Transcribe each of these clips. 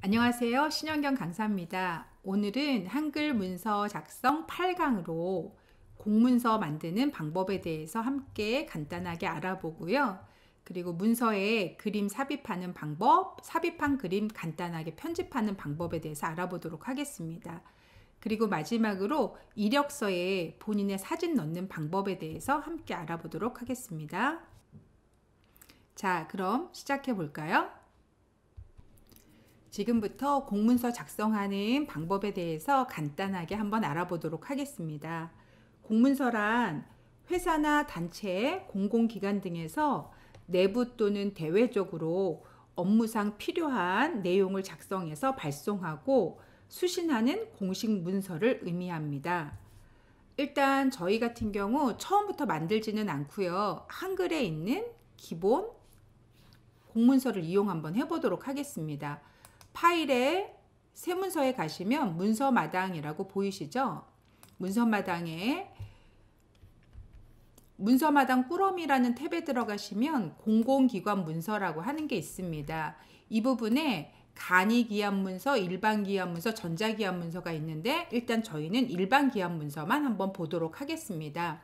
안녕하세요. 신현경 강사입니다. 오늘은 한글 문서 작성 8강으로 공문서 만드는 방법에 대해서 함께 간단하게 알아보고요. 그리고 문서에 그림 삽입하는 방법, 삽입한 그림 간단하게 편집하는 방법에 대해서 알아보도록 하겠습니다. 그리고 마지막으로 이력서에 본인의 사진 넣는 방법에 대해서 함께 알아보도록 하겠습니다. 자, 그럼 시작해 볼까요? 지금부터 공문서 작성하는 방법에 대해서 간단하게 한번 알아보도록 하겠습니다. 공문서란 회사나 단체, 공공기관 등에서 내부 또는 대외적으로 업무상 필요한 내용을 작성해서 발송하고 수신하는 공식 문서를 의미합니다. 일단 저희 같은 경우 처음부터 만들지는 않고요. 한글에 있는 기본 공문서를 이용 한번 해보도록 하겠습니다. 파일에 새 문서에 가시면 문서마당이라고 보이시죠? 문서마당에 문서마당 꾸러미라는 탭에 들어가시면 공공기관 문서라고 하는 게 있습니다. 이 부분에 간이기한 문서, 일반기한 문서, 전자기한 문서가 있는데 일단 저희는 일반기한 문서만 한번 보도록 하겠습니다.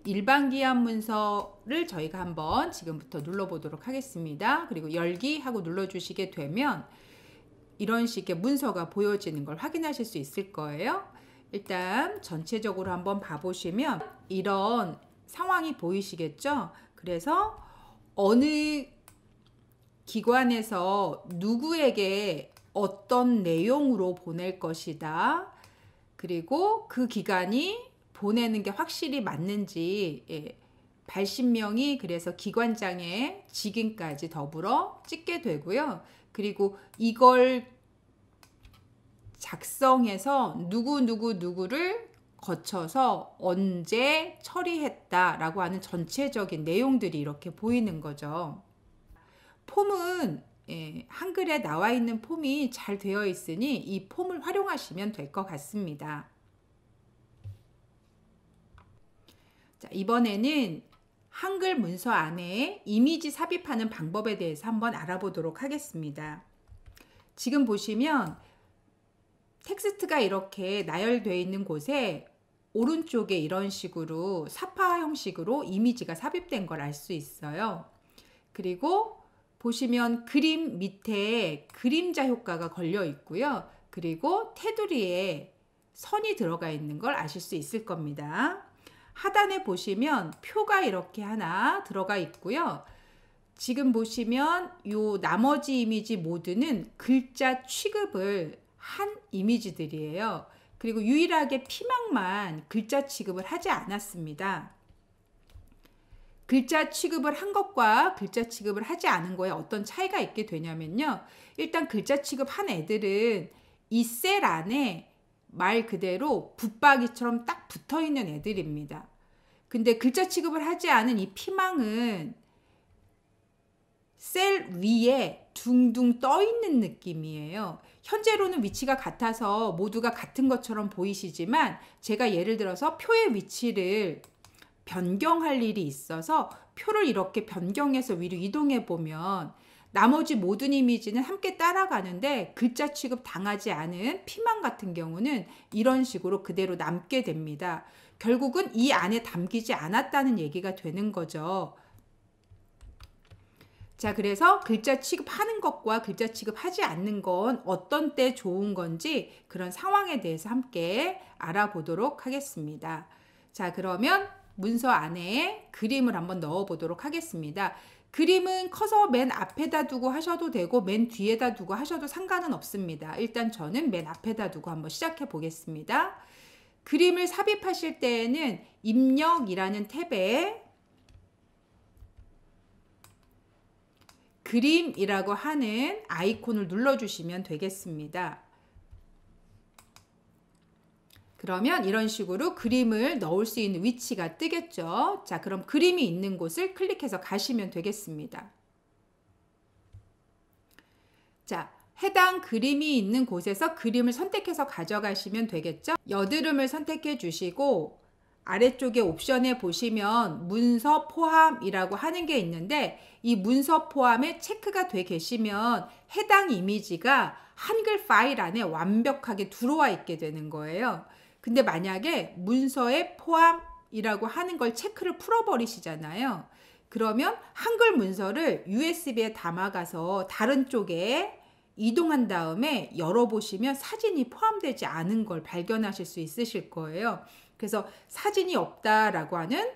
일반기한 문서를 저희가 한번 지금부터 눌러보도록 하겠습니다. 그리고 열기 하고 눌러주시게 되면 이런 식의 문서가 보여지는 걸 확인하실 수 있을 거예요. 일단 전체적으로 한번 봐보시면 이런 상황이 보이시겠죠? 그래서 어느 기관에서 누구에게 어떤 내용으로 보낼 것이다. 그리고 그 기관이 보내는 게 확실히 맞는지 발신명이 그래서 기관장의 직인까지 더불어 찍게 되고요. 그리고 이걸 작성해서 누구를 거쳐서 언제 처리했다라고 하는 전체적인 내용들이 이렇게 보이는 거죠. 폼은 한글에 나와 있는 폼이 잘 되어 있으니 이 폼을 활용하시면 될 것 같습니다. 자, 이번에는 한글 문서 안에 이미지 삽입하는 방법에 대해서 한번 알아보도록 하겠습니다. 지금 보시면 텍스트가 이렇게 나열되어 있는 곳에 오른쪽에 이런 식으로 사파 형식으로 이미지가 삽입된 걸 알 수 있어요. 그리고 보시면 그림 밑에 그림자 효과가 걸려 있고요. 그리고 테두리에 선이 들어가 있는 걸 아실 수 있을 겁니다. 하단에 보시면 표가 이렇게 하나 들어가 있고요. 지금 보시면 요 나머지 이미지 모두는 글자 취급을 한 이미지들이에요. 그리고 유일하게 피망만 글자 취급을 하지 않았습니다. 글자 취급을 한 것과 글자 취급을 하지 않은 거에 어떤 차이가 있게 되냐면요. 일단 글자 취급한 애들은 이 셀 안에 말 그대로 붙박이처럼 딱 붙어 있는 애들입니다. 근데 글자 취급을 하지 않은 이 피망은 셀 위에 둥둥 떠 있는 느낌이에요. 현재로는 위치가 같아서 모두가 같은 것처럼 보이시지만 제가 예를 들어서 표의 위치를 변경할 일이 있어서 표를 이렇게 변경해서 위로 이동해 보면 나머지 모든 이미지는 함께 따라가는데 글자 취급 당하지 않은 피망 같은 경우는 이런 식으로 그대로 남게 됩니다. 결국은 이 안에 담기지 않았다는 얘기가 되는 거죠. 자, 그래서 글자 취급하는 것과 글자 취급하지 않는 건 어떤 때 좋은 건지 그런 상황에 대해서 함께 알아보도록 하겠습니다. 자, 그러면 문서 안에 그림을 한번 넣어 보도록 하겠습니다. 그림은 커서 맨 앞에다 두고 하셔도 되고 맨 뒤에다 두고 하셔도 상관은 없습니다. 일단 저는 맨 앞에다 두고 한번 시작해 보겠습니다. 그림을 삽입하실 때에는 입력이라는 탭에 그림이라고 하는 아이콘을 눌러주시면 되겠습니다. 그러면 이런 식으로 그림을 넣을 수 있는 위치가 뜨겠죠. 자, 그럼 그림이 있는 곳을 클릭해서 가시면 되겠습니다. 자, 해당 그림이 있는 곳에서 그림을 선택해서 가져가시면 되겠죠. 여드름을 선택해 주시고 아래쪽에 옵션에 보시면 문서 포함이라고 하는 게 있는데 이 문서 포함에 체크가 돼 계시면 해당 이미지가 한글 파일 안에 완벽하게 들어와 있게 되는 거예요. 근데 만약에 문서에 포함이라고 하는 걸 체크를 풀어버리시잖아요. 그러면 한글 문서를 USB에 담아가서 다른 쪽에 이동한 다음에 열어보시면 사진이 포함되지 않은 걸 발견하실 수 있으실 거예요. 그래서 사진이 없다라고 하는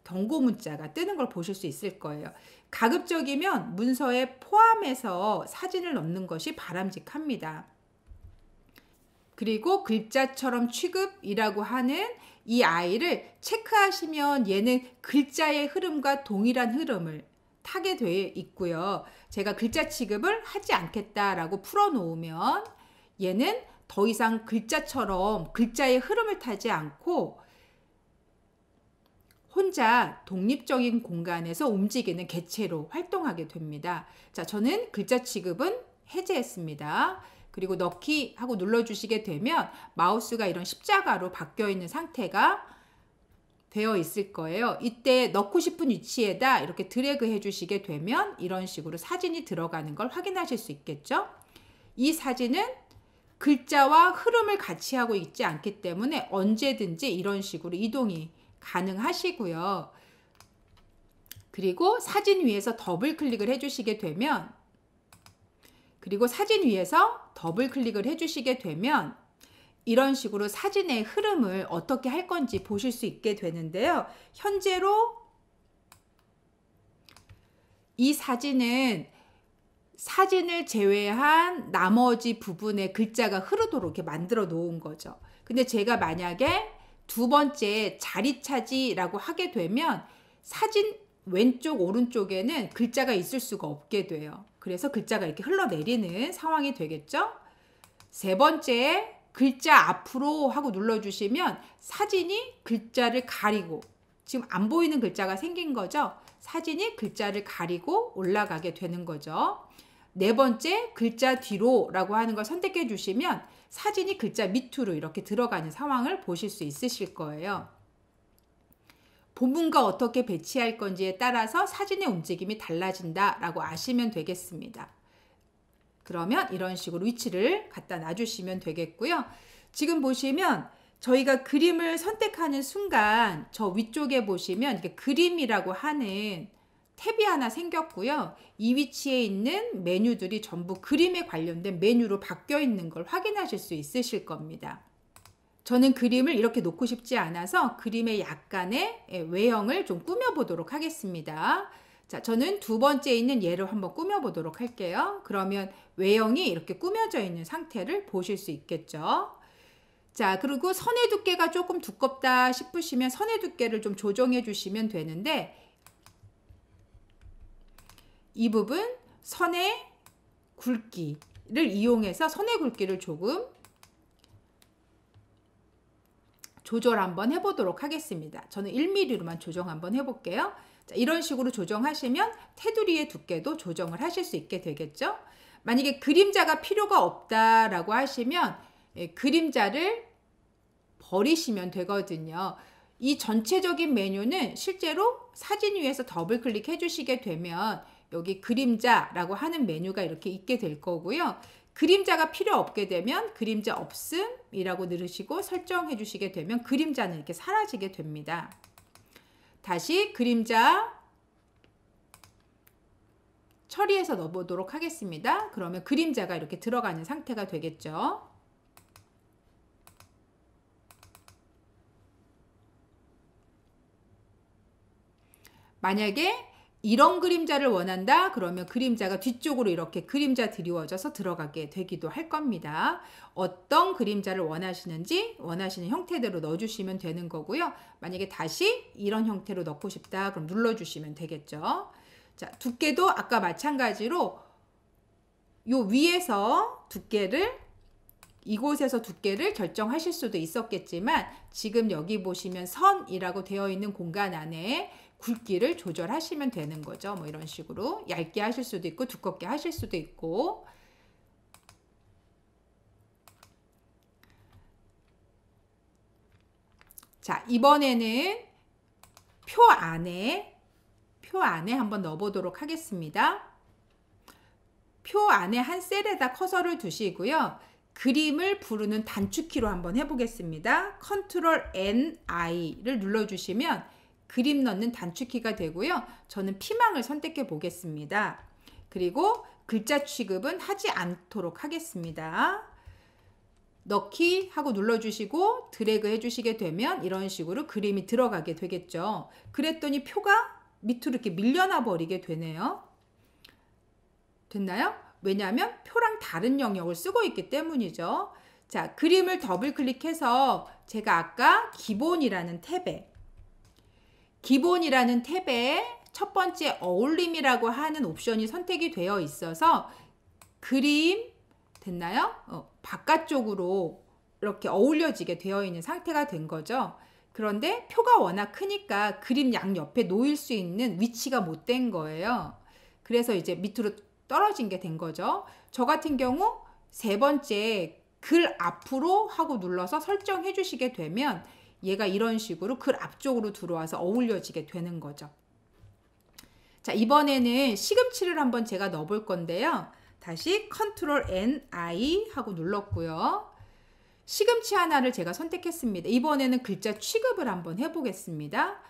경고 문자가 뜨는 걸 보실 수 있을 거예요. 가급적이면 문서에 포함해서 사진을 넣는 것이 바람직합니다. 그리고 글자처럼 취급이라고 하는 이 아이를 체크하시면 얘는 글자의 흐름과 동일한 흐름을 타게 되어 있고요. 제가 글자 취급을 하지 않겠다라고 풀어놓으면 얘는 더 이상 글자처럼 글자의 흐름을 타지 않고 혼자 독립적인 공간에서 움직이는 개체로 활동하게 됩니다. 자, 저는 글자 취급은 해제했습니다. 그리고 넣기 하고 눌러주시게 되면 마우스가 이런 십자가로 바뀌어 있는 상태가 되어 있을 거예요. 이때 넣고 싶은 위치에다 이렇게 드래그 해주시게 되면 이런 식으로 사진이 들어가는 걸 확인하실 수 있겠죠. 이 사진은 글자와 흐름을 같이 하고 있지 않기 때문에 언제든지 이런 식으로 이동이 가능하시고요. 그리고 사진 위에서 더블 클릭을 해주시게 되면 이런 식으로 사진의 흐름을 어떻게 할 건지 보실 수 있게 되는데요. 현재로 이 사진은 사진을 제외한 나머지 부분에 글자가 흐르도록 이렇게 만들어 놓은 거죠. 근데 제가 만약에 두 번째 자리 차지라고 하게 되면 사진 왼쪽 오른쪽에는 글자가 있을 수가 없게 돼요. 그래서 글자가 이렇게 흘러내리는 상황이 되겠죠. 세 번째 글자 앞으로 하고 눌러주시면 사진이 글자를 가리고 지금 안 보이는 글자가 생긴 거죠. 사진이 글자를 가리고 올라가게 되는 거죠. 네 번째 글자 뒤로 라고 하는 걸 선택해 주시면 사진이 글자 밑으로 이렇게 들어가는 상황을 보실 수 있으실 거예요. 본문과 어떻게 배치할 건지에 따라서 사진의 움직임이 달라진다 라고 아시면 되겠습니다. 그러면 이런 식으로 위치를 갖다 놔주시면 되겠고요. 지금 보시면 저희가 그림을 선택하는 순간 저 위쪽에 보시면 이렇게 그림이라고 하는 탭이 하나 생겼고요. 이 위치에 있는 메뉴들이 전부 그림에 관련된 메뉴로 바뀌어 있는 걸 확인하실 수 있으실 겁니다. 저는 그림을 이렇게 놓고 싶지 않아서 그림의 약간의 외형을 좀 꾸며보도록 하겠습니다. 자, 저는 두 번째 있는 얘를 한번 꾸며보도록 할게요. 그러면 외형이 이렇게 꾸며져 있는 상태를 보실 수 있겠죠. 자, 그리고 선의 두께가 조금 두껍다 싶으시면 선의 두께를 좀 조정해 주시면 되는데 이 부분 선의 굵기를 이용해서 선의 굵기를 조금 조절 한번 해보도록 하겠습니다. 저는 1mm로만 조정 한번 해볼게요. 자, 이런 식으로 조정하시면 테두리의 두께도 조정을 하실 수 있게 되겠죠. 만약에 그림자가 필요가 없다라고 하시면 그림자를 버리시면 되거든요. 이 전체적인 메뉴는 실제로 사진 위에서 더블 클릭해 주시게 되면 여기 그림자라고 하는 메뉴가 이렇게 있게 될 거고요. 그림자가 필요 없게 되면 그림자 없음이라고 누르시고 설정해 주시게 되면 그림자는 이렇게 사라지게 됩니다. 다시 그림자 처리해서 넣어보도록 하겠습니다. 그러면 그림자가 이렇게 들어가는 상태가 되겠죠. 만약에 이런 그림자를 원한다 그러면 그림자가 뒤쪽으로 이렇게 그림자 드리워져서 들어가게 되기도 할 겁니다. 어떤 그림자를 원하시는지 원하시는 형태대로 넣어주시면 되는 거고요. 만약에 다시 이런 형태로 넣고 싶다 그럼 눌러주시면 되겠죠. 자, 두께도 아까 마찬가지로 요 위에서 두께를 이곳에서 두께를 결정하실 수도 있었겠지만 지금 여기 보시면 선이라고 되어 있는 공간 안에 굵기를 조절하시면 되는 거죠. 뭐 이런 식으로 얇게 하실 수도 있고 두껍게 하실 수도 있고 자, 이번에는 표 안에 한번 넣어보도록 하겠습니다. 표 안에 한 셀에다 커서를 두시고요. 그림을 부르는 단축키로 한번 해보겠습니다. 컨트롤 N-I를 눌러주시면 그림 넣는 단축키가 되고요. 저는 피망을 선택해 보겠습니다. 그리고 글자 취급은 하지 않도록 하겠습니다. 넣기 하고 눌러주시고 드래그 해주시게 되면 이런 식으로 그림이 들어가게 되겠죠. 그랬더니 표가 밑으로 이렇게 밀려나 버리게 되네요. 됐나요? 왜냐하면 표랑 다른 영역을 쓰고 있기 때문이죠. 자, 그림을 더블 클릭해서 제가 아까 기본이라는 탭에 첫 번째 어울림이라고 하는 옵션이 선택이 되어 있어서 그림 됐나요? 바깥쪽으로 이렇게 어울려지게 되어 있는 상태가 된 거죠. 그런데 표가 워낙 크니까 그림 양옆에 놓일 수 있는 위치가 못 된 거예요. 그래서 이제 밑으로 떨어진 게 된 거죠. 저 같은 경우 세 번째 글 앞으로 하고 눌러서 설정해 주시게 되면 얘가 이런 식으로 글 앞쪽으로 들어와서 어울려지게 되는 거죠. 자, 이번에는 시금치를 한번 제가 넣어 볼 건데요. 다시 컨트롤 N-I 하고 눌렀고요. 시금치 하나를 제가 선택했습니다. 이번에는 글자 취급을 한번 해보겠습니다.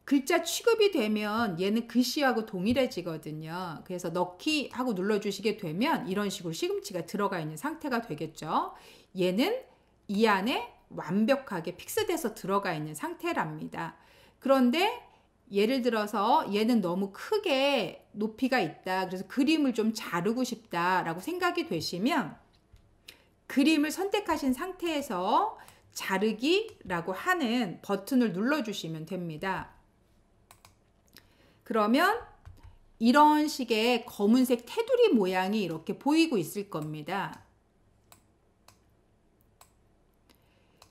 글자 취급이 되면 얘는 글씨하고 동일해지거든요. 그래서 넣기 하고 눌러주시게 되면 이런 식으로 시금치가 들어가 있는 상태가 되겠죠. 얘는 이 안에 완벽하게 픽스돼서 들어가 있는 상태랍니다. 그런데 예를 들어서 얘는 너무 크게 높이가 있다. 그래서 그림을 좀 자르고 싶다라고 생각이 되시면 그림을 선택하신 상태에서 자르기라고 하는 버튼을 눌러주시면 됩니다. 그러면 이런 식의 검은색 테두리 모양이 이렇게 보이고 있을 겁니다.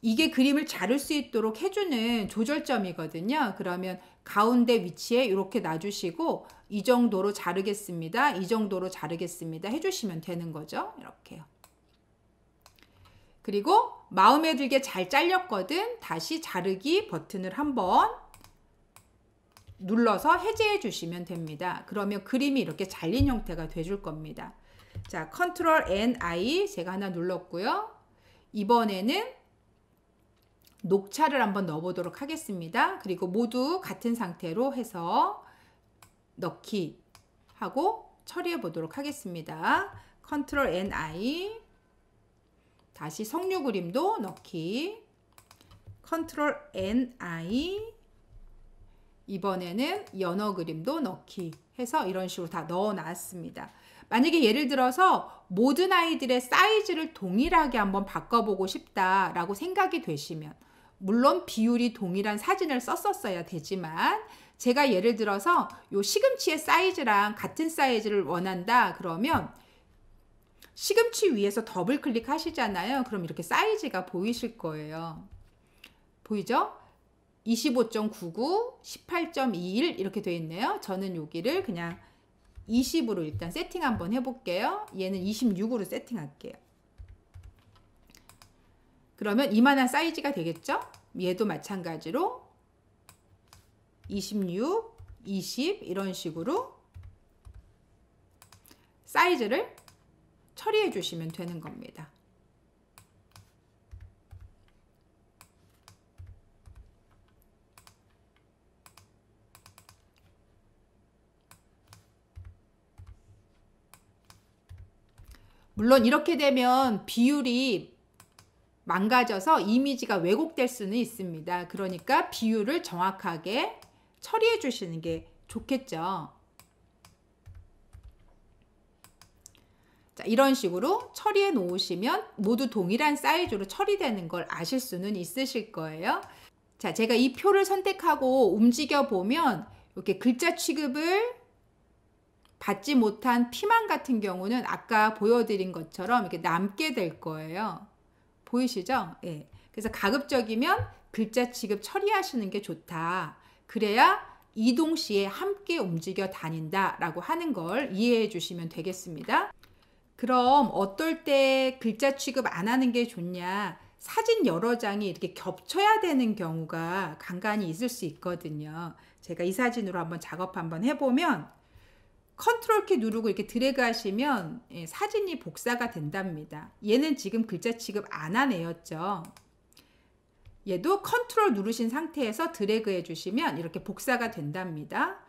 이게 그림을 자를 수 있도록 해주는 조절점이거든요. 그러면 가운데 위치에 이렇게 놔주시고 이 정도로 자르겠습니다. 이 정도로 자르겠습니다. 해주시면 되는 거죠. 이렇게요. 그리고 마음에 들게 잘 잘렸거든. 다시 자르기 버튼을 한번 눌러서 해제해 주시면 됩니다. 그러면 그림이 이렇게 잘린 형태가 돼줄 겁니다. 자, 컨트롤 N-I 제가 하나 눌렀고요. 이번에는 녹차를 한번 넣어보도록 하겠습니다. 그리고 모두 같은 상태로 해서 넣기 하고 처리해 보도록 하겠습니다. 컨트롤 N-I 다시 석류 그림도 넣기 컨트롤 N-I 이번에는 연어 그림도 넣기 해서 이런 식으로 다 넣어 놨습니다. 만약에 예를 들어서 모든 아이들의 사이즈를 동일하게 한번 바꿔보고 싶다라고 생각이 되시면 물론 비율이 동일한 사진을 썼었어야 되지만 제가 예를 들어서 요 시금치의 사이즈랑 같은 사이즈를 원한다 그러면 시금치 위에서 더블 클릭하시잖아요. 그럼 이렇게 사이즈가 보이실 거예요. 보이죠? 25.99, 18.21 이렇게 되어 있네요. 저는 여기를 그냥 20으로 일단 세팅 한번 해볼게요. 얘는 26으로 세팅할게요. 그러면 이만한 사이즈가 되겠죠? 얘도 마찬가지로 26, 20 이런 식으로 사이즈를 처리해 주시면 되는 겁니다. 물론 이렇게 되면 비율이 망가져서 이미지가 왜곡될 수는 있습니다. 그러니까 비율을 정확하게 처리해 주시는 게 좋겠죠. 자, 이런 식으로 처리해 놓으시면 모두 동일한 사이즈로 처리되는 걸 아실 수는 있으실 거예요. 자, 제가 이 표를 선택하고 움직여 보면 이렇게 글자 취급을 받지 못한 피망 같은 경우는 아까 보여드린 것처럼 이렇게 남게 될 거예요. 보이시죠? 예. 그래서 가급적이면 글자 취급 처리하시는 게 좋다. 그래야 이동 시에 함께 움직여 다닌다 라고 하는 걸 이해해 주시면 되겠습니다. 그럼 어떨 때 글자 취급 안 하는 게 좋냐? 사진 여러 장이 이렇게 겹쳐야 되는 경우가 간간히 있을 수 있거든요. 제가 이 사진으로 한번 작업 한번 해보면 컨트롤 키 누르고 이렇게 드래그 하시면 사진이 복사가 된답니다. 얘는 지금 글자 취급 안 한 애였죠. 얘도 컨트롤 누르신 상태에서 드래그 해주시면 이렇게 복사가 된답니다.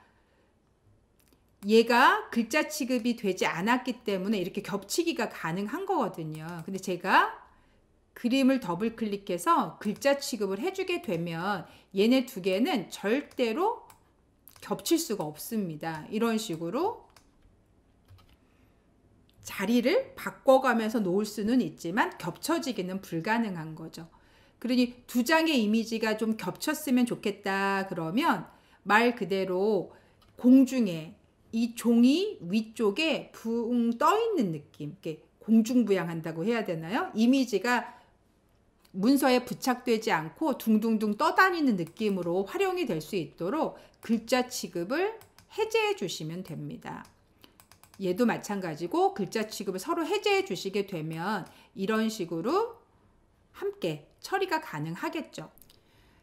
얘가 글자 취급이 되지 않았기 때문에 이렇게 겹치기가 가능한 거거든요. 근데 제가 그림을 더블 클릭해서 글자 취급을 해주게 되면 얘네 두 개는 절대로 겹칠 수가 없습니다. 이런 식으로 자리를 바꿔가면서 놓을 수는 있지만 겹쳐지기는 불가능한 거죠. 그러니 두 장의 이미지가 좀 겹쳤으면 좋겠다 그러면 말 그대로 공중에 이 종이 위쪽에 붕 떠 있는 느낌, 이렇게 공중부양한다고 해야 되나요? 이미지가 문서에 부착되지 않고 둥둥둥 떠다니는 느낌으로 활용이 될 수 있도록 글자 취급을 해제해 주시면 됩니다. 얘도 마찬가지고 글자 취급을 서로 해제해 주시게 되면 이런 식으로 함께 처리가 가능하겠죠.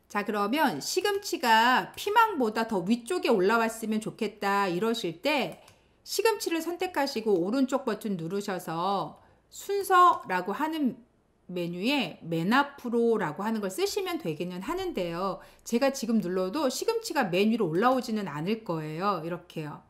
자, 그러면 시금치가 피망보다 더 위쪽에 올라왔으면 좋겠다 이러실 때 시금치를 선택하시고 오른쪽 버튼 누르셔서 순서라고 하는 메뉴에 맨 앞으로라고 하는 걸 쓰시면 되기는 하는데요. 제가 지금 눌러도 시금치가 맨 위로 올라오지는 않을 거예요. 이렇게요.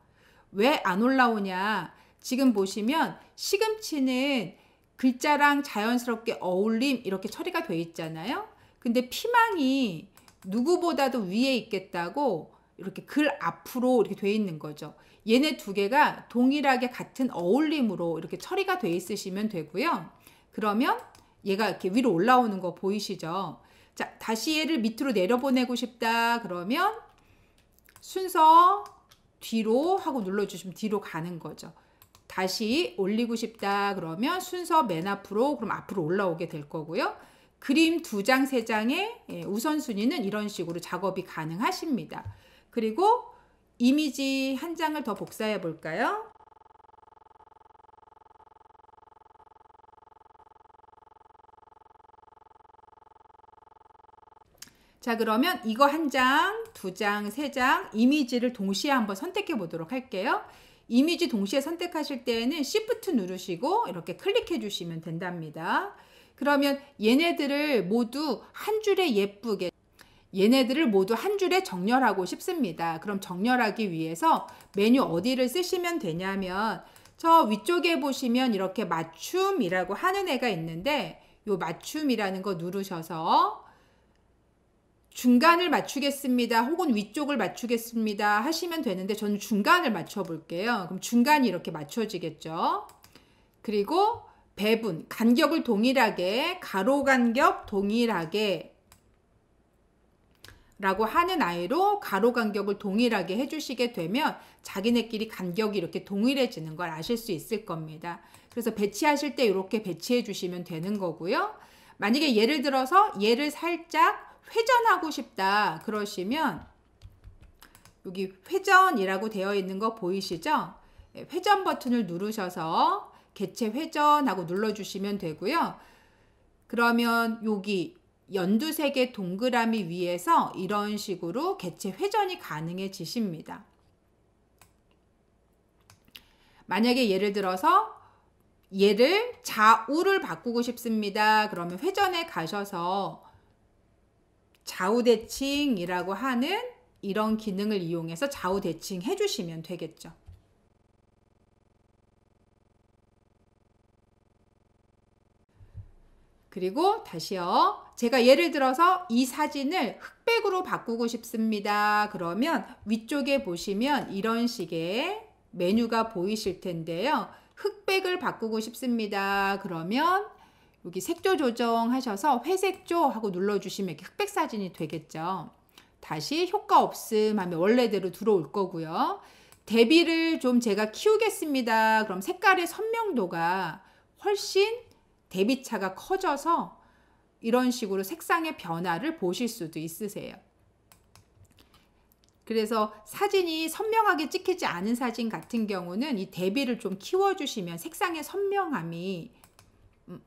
왜 안 올라오냐? 지금 보시면 시금치는 글자랑 자연스럽게 어울림 이렇게 처리가 돼 있잖아요. 근데 피망이 누구보다도 위에 있겠다고 이렇게 글 앞으로 이렇게 돼 있는 거죠. 얘네 두 개가 동일하게 같은 어울림으로 이렇게 처리가 돼 있으시면 되고요. 그러면 얘가 이렇게 위로 올라오는 거 보이시죠? 자, 다시 얘를 밑으로 내려보내고 싶다 그러면 순서 뒤로 하고 눌러주시면 뒤로 가는 거죠. 다시 올리고 싶다 그러면 순서 맨 앞으로 그럼 앞으로 올라오게 될 거고요. 그림 2장, 3장의 우선순위는 이런 식으로 작업이 가능하십니다. 그리고 이미지 한 장을 더 복사해 볼까요? 자, 그러면 이거 한 장, 2장, 3장 이미지를 동시에 한번 선택해 보도록 할게요. 이미지 동시에 선택하실 때에는 Shift 누르시고 이렇게 클릭해 주시면 된답니다. 그러면 얘네들을 모두 한 줄에 예쁘게 얘네들을 모두 한 줄에 정렬하고 싶습니다. 그럼 정렬하기 위해서 메뉴 어디를 쓰시면 되냐면 저 위쪽에 보시면 이렇게 맞춤이라고 하는 애가 있는데 요 맞춤이라는 거 누르셔서 중간을 맞추겠습니다. 혹은 위쪽을 맞추겠습니다. 하시면 되는데 저는 중간을 맞춰 볼게요. 그럼 중간이 이렇게 맞춰지겠죠. 그리고 배분, 간격을 동일하게, 가로 간격 동일하게 라고 하는 아이로 가로 간격을 동일하게 해주시게 되면 자기네끼리 간격이 이렇게 동일해지는 걸 아실 수 있을 겁니다. 그래서 배치하실 때 이렇게 배치해 주시면 되는 거고요. 만약에 예를 들어서 얘를 살짝 회전하고 싶다 그러시면 여기 회전이라고 되어 있는 거 보이시죠? 회전 버튼을 누르셔서 개체 회전하고 눌러주시면 되고요. 그러면 여기 연두색의 동그라미 위에서 이런 식으로 개체 회전이 가능해지십니다. 만약에 예를 들어서 얘를 좌우를 바꾸고 싶습니다. 그러면 회전에 가셔서 좌우 대칭이라고 하는 이런 기능을 이용해서 좌우 대칭 해주시면 되겠죠. 그리고 다시요. 제가 예를 들어서 이 사진을 흑백으로 바꾸고 싶습니다. 그러면 위쪽에 보시면 이런 식의 메뉴가 보이실 텐데요. 흑백을 바꾸고 싶습니다. 그러면 여기 색조 조정하셔서 회색조 하고 눌러주시면 이렇게 흑백 사진이 되겠죠. 다시 효과 없음 하면 원래대로 들어올 거고요. 대비를 좀 제가 키우겠습니다. 그럼 색깔의 선명도가 훨씬 대비차가 커져서 이런 식으로 색상의 변화를 보실 수도 있으세요. 그래서 사진이 선명하게 찍히지 않은 사진 같은 경우는 이 대비를 좀 키워주시면 색상의 선명함이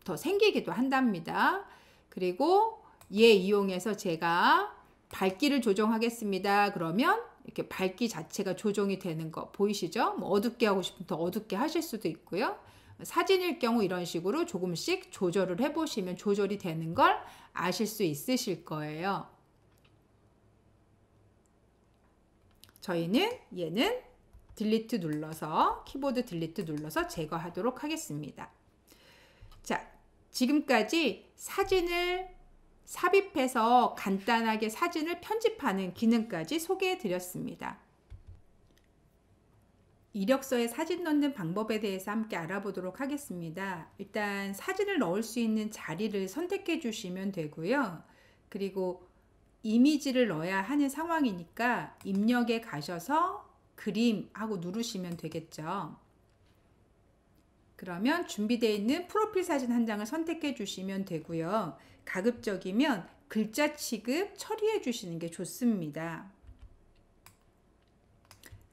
더 생기기도 한답니다. 그리고 얘 이용해서 제가 밝기를 조정하겠습니다. 그러면 이렇게 밝기 자체가 조정이 되는 거 보이시죠? 뭐 어둡게 하고 싶으면 더 어둡게 하실 수도 있고요. 사진일 경우 이런 식으로 조금씩 조절을 해보시면 조절이 되는 걸 아실 수 있으실 거예요. 저희는 얘는 딜리트 눌러서 키보드 딜리트 눌러서 제거하도록 하겠습니다. 자, 지금까지 사진을 삽입해서 간단하게 사진을 편집하는 기능까지 소개해 드렸습니다. 이력서에 사진 넣는 방법에 대해서 함께 알아보도록 하겠습니다. 일단 사진을 넣을 수 있는 자리를 선택해 주시면 되고요. 그리고 이미지를 넣어야 하는 상황이니까 입력에 가셔서 그림 하고 누르시면 되겠죠. 그러면 준비되어 있는 프로필 사진 한 장을 선택해 주시면 되고요. 가급적이면 글자 취급 처리해 주시는 게 좋습니다.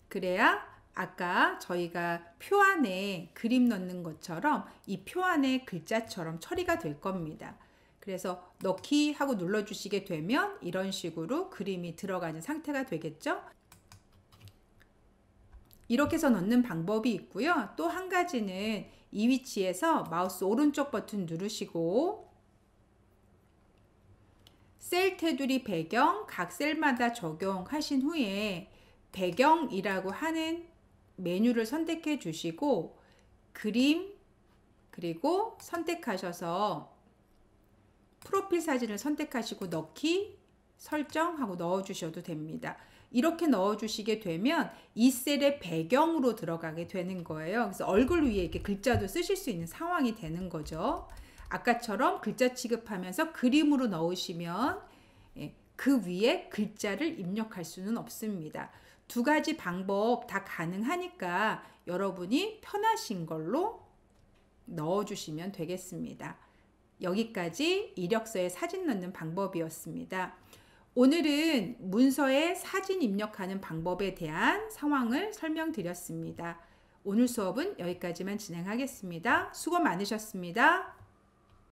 그래야 아까 저희가 표 안에 그림 넣는 것처럼 이 표 안에 글자처럼 처리가 될 겁니다. 그래서 넣기 하고 눌러주시게 되면 이런 식으로 그림이 들어가는 상태가 되겠죠. 이렇게 해서 넣는 방법이 있고요. 또 한 가지는 이 위치에서 마우스 오른쪽 버튼 누르시고 셀 테두리 배경 각 셀마다 적용하신 후에 배경이라고 하는 메뉴를 선택해 주시고 그림 그리고 선택하셔서 프로필 사진을 선택하시고 넣기 설정하고 넣어 주셔도 됩니다. 이렇게 넣어 주시게 되면 이 셀의 배경으로 들어가게 되는 거예요. 그래서 얼굴 위에 이렇게 글자도 쓰실 수 있는 상황이 되는 거죠. 아까처럼 글자 취급하면서 그림으로 넣으시면 그 위에 글자를 입력할 수는 없습니다. 두 가지 방법 다 가능하니까 여러분이 편하신 걸로 넣어주시면 되겠습니다. 여기까지 이력서에 사진 넣는 방법이었습니다. 오늘은 문서에 사진 입력하는 방법에 대한 상황을 설명드렸습니다. 오늘 수업은 여기까지만 진행하겠습니다. 수고 많으셨습니다.